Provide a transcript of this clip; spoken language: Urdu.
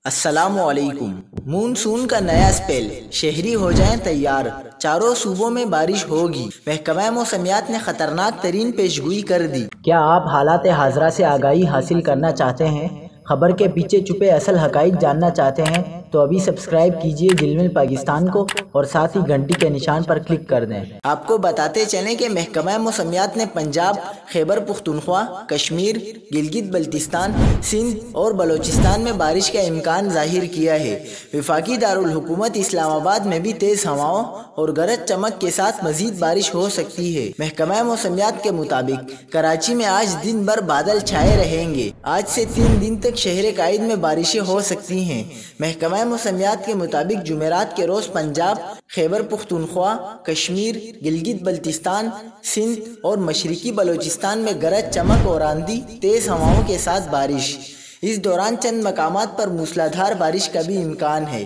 السلام علیکم۔ مونسون کا نیا اسپیل، شہری ہو جائیں تیار، چاروں صوبوں میں بارش ہوگی۔ محکمہ موسمیات نے خطرناک ترین پیشگوئی کر دی۔ کیا آپ حالات حاضرہ سے آگاہی حاصل کرنا چاہتے ہیں؟ خبر کے پیچھے چھپے اصل حقائق جاننا چاہتے ہیں تو ابھی سبسکرائب کیجئے جلمل پاکستان کو اور ساتھ ہی گھنٹی کے نشان پر کلک کر دیں۔ آپ کو بتاتے چلیں کہ محکمہ موسمیات نے پنجاب، خیبر پختونخوا، کشمیر، گلگت بلتستان، سندھ اور بلوچستان میں بارش کا امکان ظاہر کیا ہے۔ وفاقی دارالحکومت اسلام آباد میں بھی تیز ہواؤں اور گرج چمک کے ساتھ مزید بارش ہو سکتی ہے۔ محکمہ موسمیات کے مطابق کراچی میں آج دن بھر بادل چھائے رہیں گے۔ آج سے 3 دن تک شہر قائد میں بارشیں ہو سکتی ہیں۔ محکمہ موسمیات کے مطابق جمعرات کے روز پنجاب، خیبر پختونخوا، کشمیر، گلگت بلتستان، سندھ اور مشرقی بلوچستان میں گرج چمک اور آندھی، تیز ہواؤں کے ساتھ بارش۔ اس دوران چند مقامات پر موسلادھار بارش کا بھی امکان ہے۔